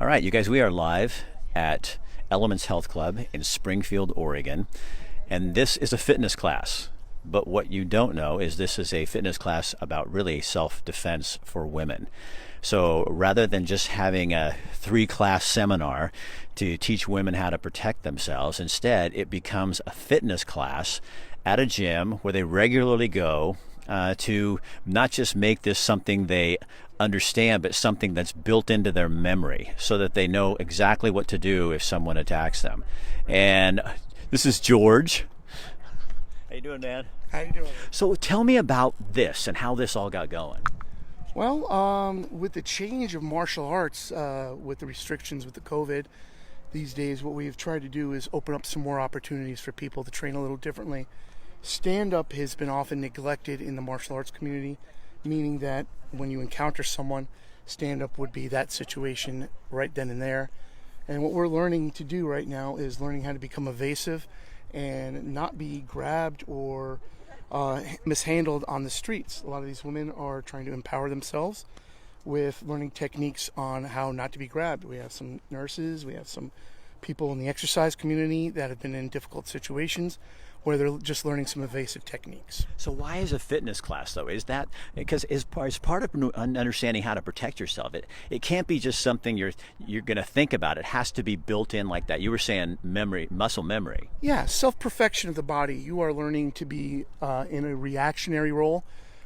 All right, you guys, we are live at Elements Health Club in Springfield, Oregon, and this is a fitness class. But what you don't know is this is a fitness class about really self-defense for women. So rather than just having a 3-class seminar to teach women how to protect themselves, instead it becomes a fitness class at a gym where they regularly go to not just make this something they understand, but something that's built into their memory so that they know exactly what to do if someone attacks them. And this is George. How you doing, man? How you doing? So tell me about this and how this all got going. Well, with the change of martial arts, with the restrictions with the COVID these days, what we've tried to do is open up some more opportunities for people to train a little differently. Stand-up has been often neglected in the martial arts community, meaning that when you encounter someone, stand-up would be that situation right then and there. And what we're learning to do right now is learning how to become evasive and not be grabbed or mishandled on the streets. A lot of these women are trying to empower themselves with learning techniques on how not to be grabbed. We have some nurses, we have some people in the exercise community that have been in difficult situations where they're just learning some evasive techniques. So why is a fitness class, though? Is that because as part of understanding how to protect yourself, it can't be just something you're going to think about. It has to be built in like that. You were saying memory, muscle memory. Yeah, self-perfection of the body. You are learning to be in a reactionary role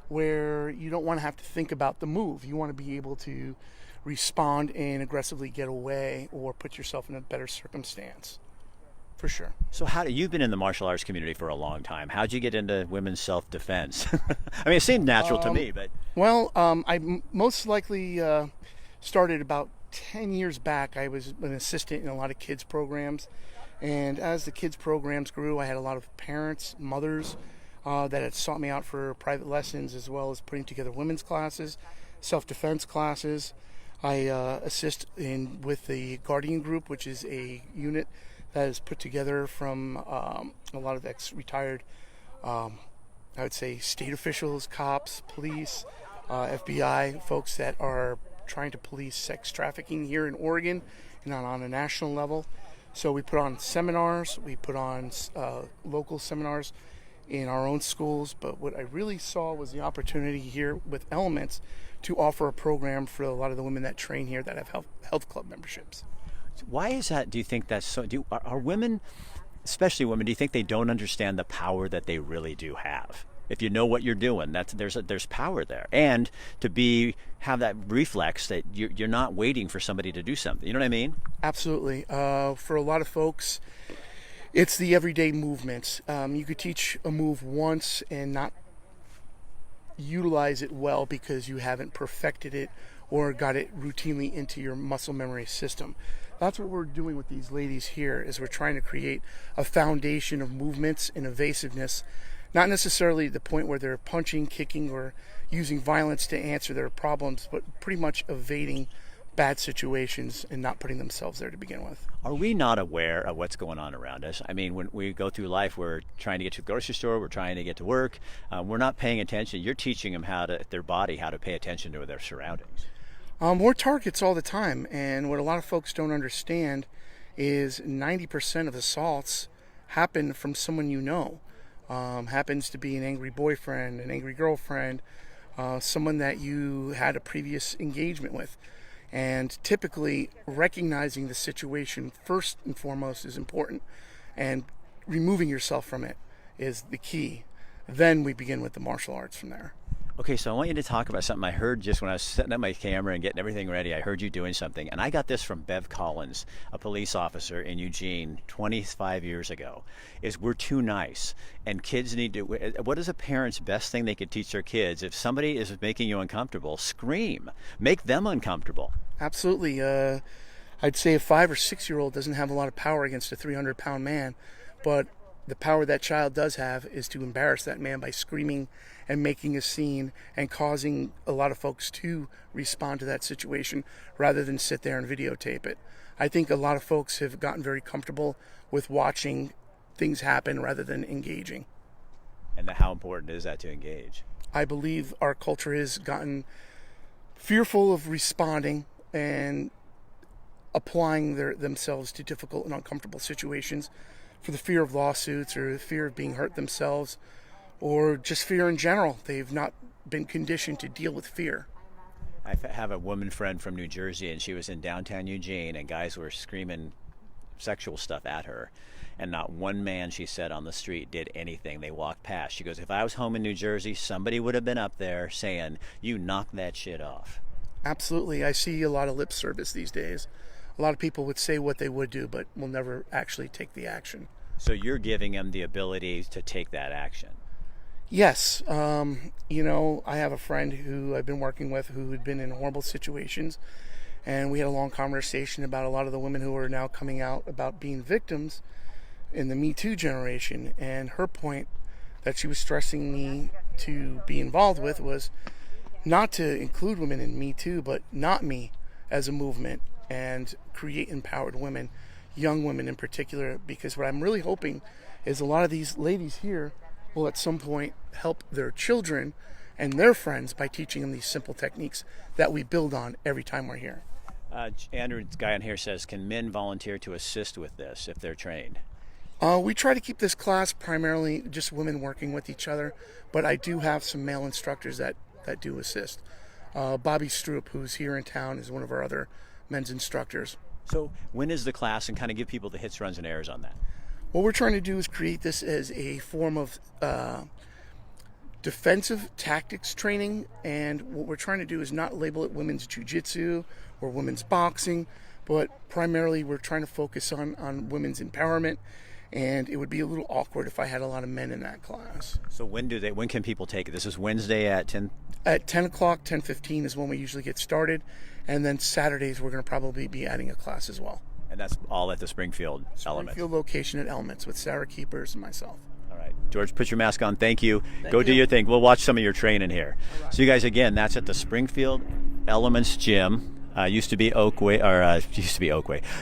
where you don't want to have to think about the move. You want to be able to respond and aggressively get away or put yourself in a better circumstance. For sure. So you've been in the martial arts community for a long time. How'd you get into women's self-defense? I mean, it seemed natural to me, but... Well, I most likely started about 10 years back. I was an assistant in a lot of kids programs. And as the kids programs grew, I had a lot of parents, mothers, that had sought me out for private lessons, as well as putting together women's classes, self-defense classes. I assist with the Guardian Group, which is a unit that is put together from a lot of ex-retired, I would say, state officials, cops, police, FBI, folks that are trying to police sex trafficking here in Oregon and on a national level. So we put on seminars, we put on local seminars in our own schools, but what I really saw was the opportunity here with Elements to offer a program for a lot of the women that train here that have health club memberships. Why is that? Do you think that's so? Are women, especially women, do you think they don't understand the power that they really do have? If you know what you're doing, there's power there, and to have that reflex that you're not waiting for somebody to do something. You know what I mean? Absolutely. For a lot of folks, it's the everyday movements. You could teach a move once and not utilize it well because you haven't perfected it or got it routinely into your muscle memory system. That's what we're doing with these ladies here, is we're trying to create a foundation of movements and evasiveness, not necessarily the point where they're punching, kicking, or using violence to answer their problems, but pretty much evading bad situations and not putting themselves there to begin with. Are we not aware of what's going on around us? I mean, when we go through life, we're trying to get to the grocery store, we're trying to get to work, we're not paying attention. You're teaching them how to pay attention to their surroundings. We're targets all the time, and what a lot of folks don't understand is 90% of assaults happen from someone you know. Happens to be an angry boyfriend, an angry girlfriend, someone that you had a previous engagement with. And typically, recognizing the situation first and foremost is important, and removing yourself from it is the key. Then we begin with the martial arts from there. Okay, so I want you to talk about something I heard just when I was setting up my camera and getting everything ready. I heard you doing something, and I got this from Bev Collins, a police officer in Eugene 25 years ago, is we're too nice, and kids need to... What is a parent's best thing they could teach their kids? If somebody is making you uncomfortable, scream. Make them uncomfortable. Absolutely. I'd say a 5 or 6 year old doesn't have a lot of power against a 300-pound man, but the power that child does have is to embarrass that man by screaming and making a scene and causing a lot of folks to respond to that situation rather than sit there and videotape it. I think a lot of folks have gotten very comfortable with watching things happen rather than engaging. And how important is that to engage? I believe our culture has gotten fearful of responding, and applying themselves to difficult and uncomfortable situations for the fear of lawsuits or the fear of being hurt themselves or just fear in general. They've not been conditioned to deal with fear. I have a woman friend from New Jersey, and she was in downtown Eugene, and guys were screaming sexual stuff at her. And not one man, she said, on the street did anything. They walked past. She goes, if I was home in New Jersey, somebody would have been up there saying, you knock that shit off. Absolutely. I see a lot of lip service these days. A lot of people would say what they would do, but will never actually take the action. So you're giving them the ability to take that action. Yes. I have a friend who I've been working with who had been in horrible situations, and we had a long conversation about a lot of the women who are now coming out about being victims in the Me Too generation. And her point that she was stressing me to be involved with was not to include women in Me Too, but not me as a movement, and create empowered women, young women in particular, because what I'm really hoping is a lot of these ladies here will at some point help their children and their friends by teaching them these simple techniques that we build on every time we're here. Andrew, the guy on here says, can men volunteer to assist with this if they're trained? We try to keep this class primarily just women working with each other, but I do have some male instructors that do assist. Bobby Stroop, who's here in town, is one of our other men's instructors. So when is the class, and kind of give people the hits, runs, and errors on that? What we're trying to do is create this as a form of defensive tactics training, and what we're trying to do is not label it women's jiu-jitsu or women's boxing, but primarily we're trying to focus on women's empowerment, and it would be a little awkward if I had a lot of men in that class. So when can people take it? This is Wednesday at 10? At 10 o'clock, 10:15 is when we usually get started, and then Saturdays we're going to probably be adding a class as well. And that's all at the Springfield Elements. Springfield location at Elements with Sarah Keepers and myself. All right. George, put your mask on. Thank you. Go do your thing. We'll watch some of your training here. Right. So you guys, again, that's at the Springfield Elements Gym. Used to be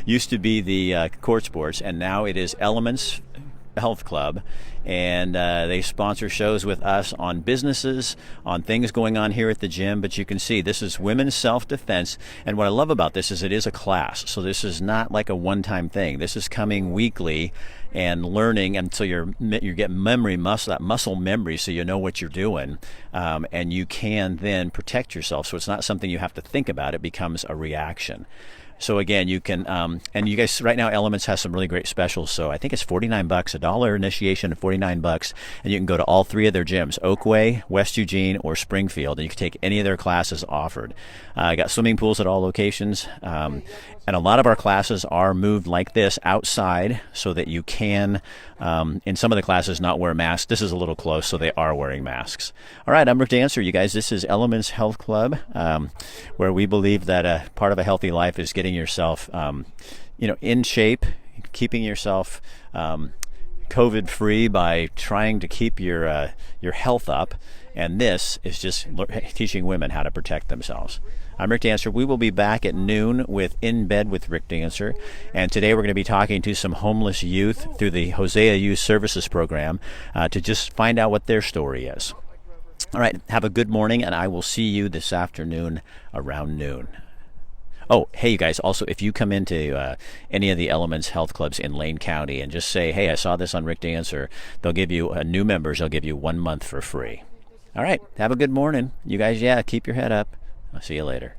used to be the Court Sports, and now it is Elements Health Club, and they sponsor shows with us on businesses, on things going on here at the gym. But you can see this is women's self-defense, and what I love about this is it is a class, so this is not like a one-time thing. This is coming weekly and learning until you get muscle memory, so you know what you're doing, and you can then protect yourself. So it's not something you have to think about. It becomes a reaction. So again, you can, and you guys, right now Elements has some really great specials. So I think it's $49, $1 initiation, and $49, and you can go to all three of their gyms: Oakway, West Eugene, or Springfield, and you can take any of their classes offered. I got swimming pools at all locations, and a lot of our classes are moved like this outside, so that you can, in some of the classes, not wear masks. This is a little close, so they are wearing masks. All right, I'm Rick Dancer. You guys, this is Elements Health Club, where we believe that part of a healthy life is getting yourself, in shape, keeping yourself COVID free by trying to keep your health up, and this is just teaching women how to protect themselves. I'm Rick Dancer. We will be back at noon with In Bed with Rick Dancer, and today we're going to be talking to some homeless youth through the Hosea Youth Services Program to just find out what their story is. All right, have a good morning, and I will see you this afternoon around noon. Oh, hey, you guys, also, if you come into any of the Elements Health Clubs in Lane County and just say, hey, I saw this on Rick Dancer, they'll give you, new members, they'll give you 1 month for free. All right, have a good morning. You guys, keep your head up. I'll see you later.